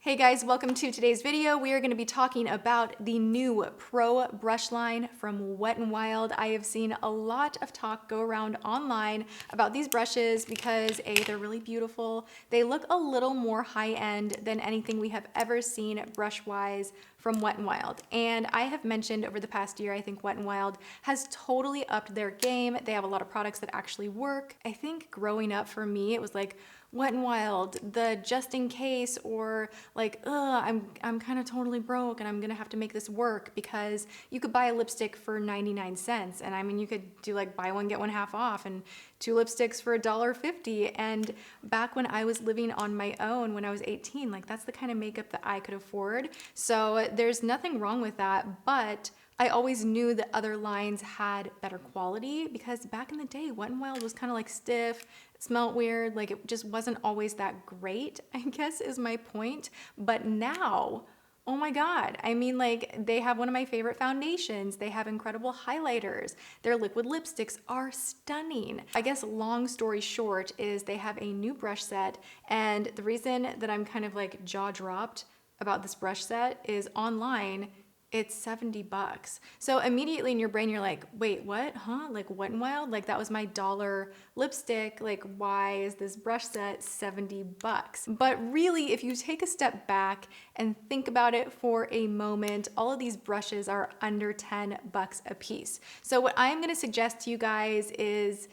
Hey guys, welcome to today's video. We are going to be talking about the new Pro brush line from Wet n Wild. I have seen a lot of talk go around online about these brushes because A, they're really beautiful. They look a little more high-end than anything we have ever seen brush-wise from Wet n Wild. And I have mentioned over the past year, I think Wet n Wild has totally upped their game. They have a lot of products that actually work. I think growing up for me, it was like, Wet n Wild, the just in case, or like, I'm kind of totally broke and I'm gonna have to make this work, because you could buy a lipstick for 99 cents. And I mean, you could do like buy one, get one half off, and 2 lipsticks for $1.50. And back when I was living on my own when I was 18, like that's the kind of makeup that I could afford. So there's nothing wrong with that, but I always knew that other lines had better quality, because back in the day, Wet n Wild was kind of like stiff, it smelled weird, like it just wasn't always that great, I guess is my point. But now, oh my God, I mean, like they have one of my favorite foundations, they have incredible highlighters, their liquid lipsticks are stunning. I guess long story short is they have a new brush set, and the reason that I'm kind of like jaw dropped about this brush set is online it's 70 bucks. So immediately in your brain, you're like, wait, what? Huh? Like Wet n Wild? Like that was my $1 lipstick. Like why is this brush set 70 bucks? But really, if you take a step back and think about it for a moment, all of these brushes are under 10 bucks a piece. So what I'm gonna suggest to you guys is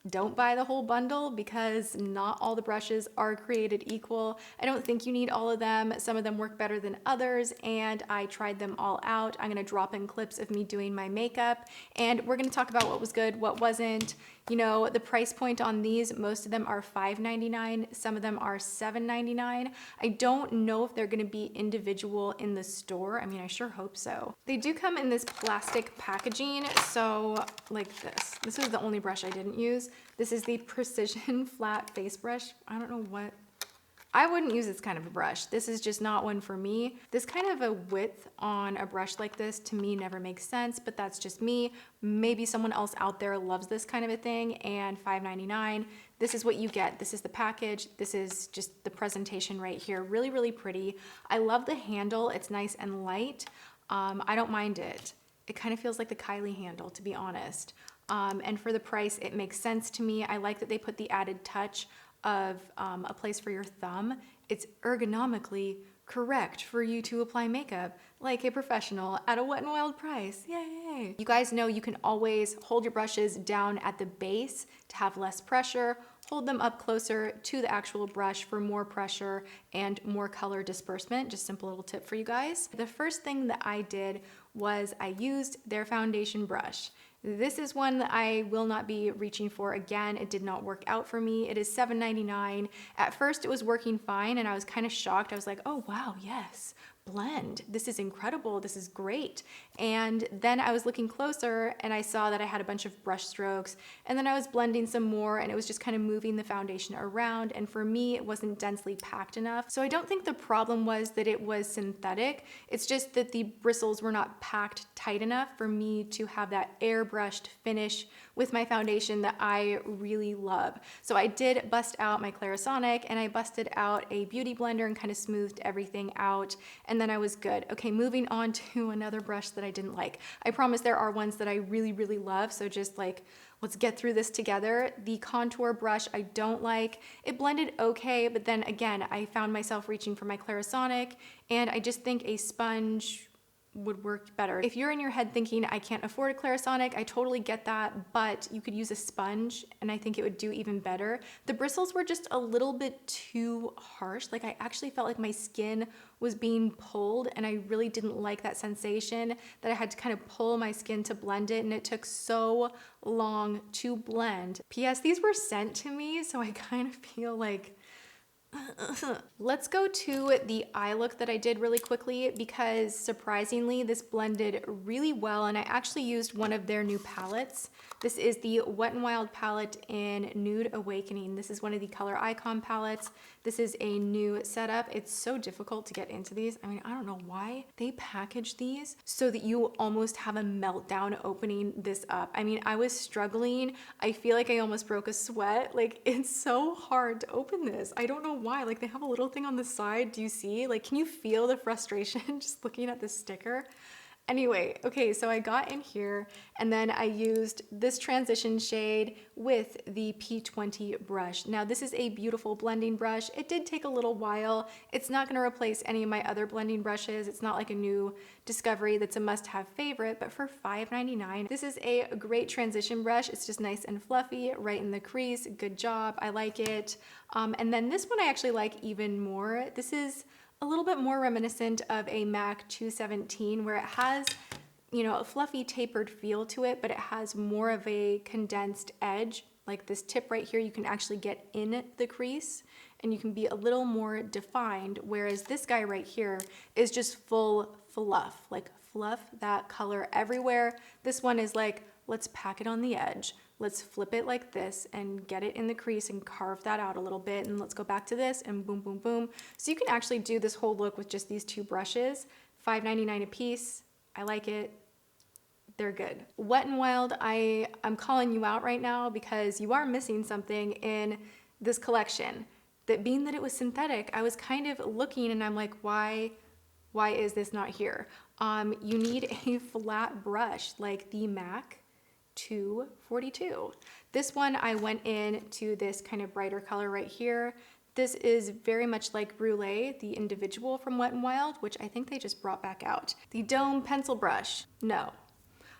don't buy the whole bundle, because not all the brushes are created equal. I don't think you need all of them. Some of them work better than others, and I tried them all out. I'm gonna drop in clips of me doing my makeup, and we're gonna talk about what was good, what wasn't. You know, the price point on these, most of them are $5.99, some of them are $7.99. I don't know if they're gonna be individual in the store. I mean, I sure hope so. They do come in this plastic packaging, so like this. This is the only brush I didn't use. This is the Precision Flat Face Brush. I don't know what. I wouldn't use this kind of a brush. This is just not one for me. This kind of a width on a brush like this to me never makes sense, but that's just me. Maybe someone else out there loves this kind of a thing, and $5.99. This is what you get. This is the package. This is just the presentation right here. Really, really pretty. I love the handle. It's nice and light. I don't mind it. It kind of feels like the Kylie handle, to be honest. And for the price, it makes sense to me. I like that they put the added touch of a place for your thumb. It's ergonomically correct for you to apply makeup like a professional at a Wet n Wild price. Yay! You guys know you can always hold your brushes down at the base to have less pressure, hold them up closer to the actual brush for more pressure and more color disbursement. Just simple little tip for you guys. The first thing that I did was I used their foundation brush. This is one that I will not be reaching for again. It did not work out for me. It is $7.99. At first it was working fine and I was kind of shocked. I was like, oh wow, yes, blend. This is incredible. This is great. And then I was looking closer and I saw that I had a bunch of brush strokes, and then I was blending some more and it was just kind of moving the foundation around, and for me it wasn't densely packed enough. So I don't think the problem was that it was synthetic. It's just that the bristles were not packed tight enough for me to have that airbrushed finish with my foundation that I really love. So I did bust out my Clarisonic and I busted out a beauty blender and kind of smoothed everything out, and then I was good. Okay, moving on to another brush that I didn't like. I promise there are ones that I really, really love, so just like, let's get through this together. The contour brush I don't like. It blended okay, but then again, I found myself reaching for my Clarisonic, and I just think a sponge would work better. If you're in your head thinking, I can't afford a Clarisonic, I totally get that, but you could use a sponge and I think it would do even better. The bristles were just a little bit too harsh. Like I actually felt like my skin was being pulled, and I really didn't like that sensation that I had to kind of pull my skin to blend it, and it took so long to blend. P.S. These were sent to me, so I kind of feel like let's go to the eye look that I did really quickly, because surprisingly this blended really well, and I actually used one of their new palettes. This is the Wet n Wild palette in Nude Awakening. This is one of the Color Icon palettes. This is a new setup. It's so difficult to get into these. I mean, I don't know why they package these so that you almost have a meltdown opening this up. I mean, I was struggling. I feel like I almost broke a sweat. Like, it's so hard to open this. I don't know why. Like they have a little thing on the side. Do you see? Like, can you feel the frustration just looking at this sticker? Anyway, okay, so I got in here and then I used this transition shade with the P20 brush. Now this is a beautiful blending brush. It did take a little while. It's not gonna replace any of my other blending brushes. It's not like a new discovery that's a must-have favorite, but for $5.99, this is a great transition brush. It's just nice and fluffy, right in the crease. Good job, I like it. And then this one I actually like even more. This is a little bit more reminiscent of a MAC 217 where it has, you know, a fluffy tapered feel to it, but it has more of a condensed edge. Like this tip right here, you can actually get in the crease and you can be a little more defined, whereas this guy right here is just full fluff, like fluff that color everywhere. This one is like, let's pack it on the edge. Let's flip it like this and get it in the crease and carve that out a little bit. And let's go back to this and boom, boom, boom. So you can actually do this whole look with just these two brushes. $5.99 a piece. I like it. They're good. Wet n Wild, I'm calling you out right now because you are missing something in this collection. That being that it was synthetic, I was kind of looking and I'm like, why is this not here? You need a flat brush like the MAC 242. This one I went in to this kind of brighter color right here. This is very much like Brulee, the individual from Wet n Wild, which I think they just brought back out. The Dome pencil brush, no.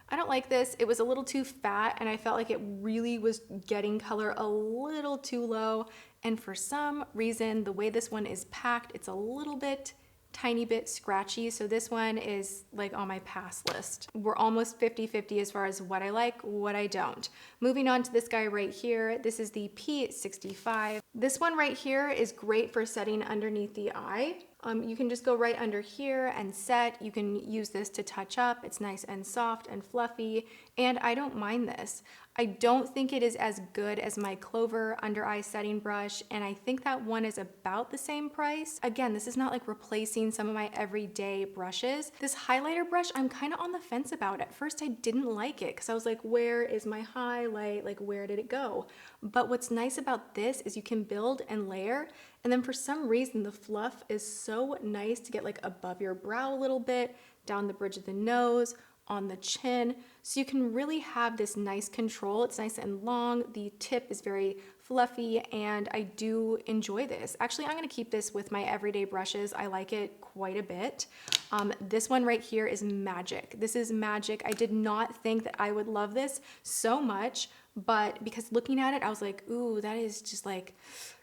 I don't like this. It was a little too fat and I felt like it really was getting color a little too low. And for some reason, the way this one is packed, it's a little bit tiny bit scratchy, so this one is like on my pass list. We're almost 50-50 as far as what I like, what I don't. Moving on to this guy right here, this is the P65. This one right here is great for setting underneath the eye. You can just go right under here and set. You can use this to touch up. It's nice and soft and fluffy, and I don't mind this. I don't think it is as good as my Clover under eye setting brush, and I think that one is about the same price. Again, this is not like replacing some of my everyday brushes. This highlighter brush, I'm kind of on the fence about. At first, I didn't like it because I was like, where is my highlight? Like, where did it go? But what's nice about this is you can build and layer, and then for some reason, the fluff is so nice to get like above your brow a little bit, down the bridge of the nose, on the chin, so you can really have this nice control. It's nice and long. The tip is very fluffy and I do enjoy this. Actually, I'm gonna keep this with my everyday brushes. I like it quite a bit. This one right here is magic. This is magic. I did not think that I would love this so much, but because looking at it, I was like, ooh, that is just like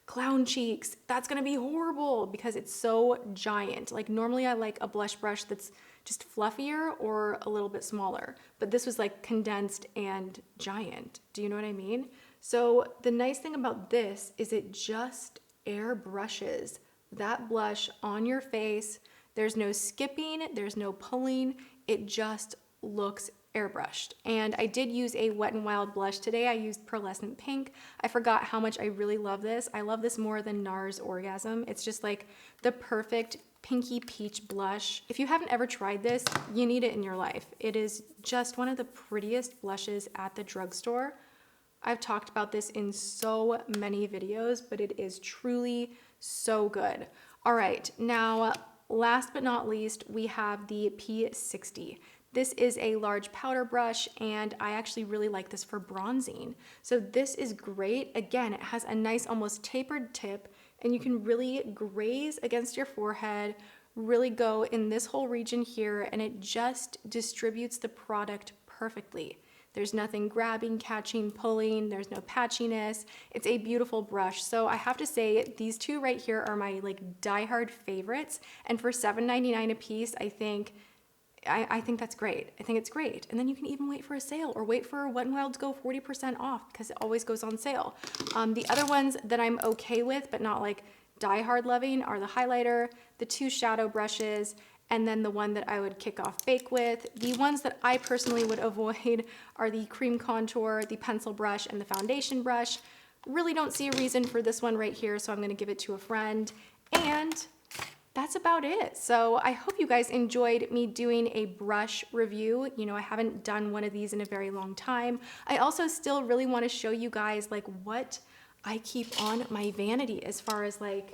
clown cheeks. That's gonna be horrible because it's so giant. Like normally I like a blush brush that's just fluffier or a little bit smaller, but this was like condensed and giant. Do you know what I mean? So the nice thing about this is it just airbrushes that blush on your face. There's no skipping, there's no pulling. It just looks airbrushed. And I did use a Wet n Wild blush today. I used Pearlescent Pink. I forgot how much I really love this. I love this more than NARS Orgasm. It's just like the perfect pinky peach blush. If you haven't ever tried this, you need it in your life. It is just one of the prettiest blushes at the drugstore. I've talked about this in so many videos, but it is truly so good. All right, now last but not least, we have the P60. This is a large powder brush and I actually really like this for bronzing. So this is great. Again, it has a nice almost tapered tip and you can really graze against your forehead, really go in this whole region here, and it just distributes the product perfectly. There's nothing grabbing, catching, pulling, there's no patchiness. It's a beautiful brush. So I have to say these two right here are my like diehard favorites, and for $7.99 a piece, I think that's great. I think it's great. And then you can even wait for a sale or wait for Wet n Wild to go 40% off because it always goes on sale. The other ones that I'm okay with, but not like diehard loving, are the highlighter, the two shadow brushes, and then the one that I would kick off bake with. The ones that I personally would avoid are the cream contour, the pencil brush, and the foundation brush. Really don't see a reason for this one right here, so I'm gonna give it to a friend. And that's about it. So I hope you guys enjoyed me doing a brush review. You know, I haven't done one of these in a very long time. I also still really want to show you guys like what I keep on my vanity as far as like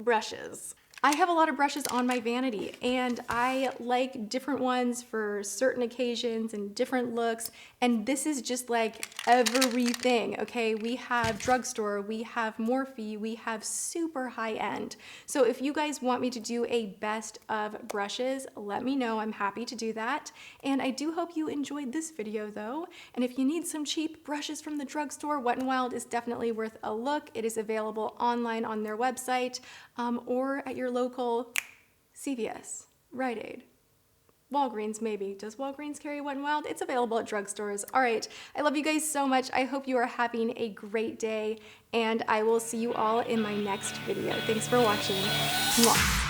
brushes. I have a lot of brushes on my vanity and I like different ones for certain occasions and different looks. And this is just like everything, okay? We have drugstore, we have Morphe, we have super high end. So if you guys want me to do a best of brushes, let me know. I'm happy to do that. And I do hope you enjoyed this video though. And if you need some cheap brushes from the drugstore, Wet n Wild is definitely worth a look. It is available online on their website or at your local CVS, Rite Aid, Walgreens maybe. Does Walgreens carry Wet n Wild? It's available at drugstores. All right, I love you guys so much. I hope you are having a great day, and I will see you all in my next video. Thanks for watching. Mwah.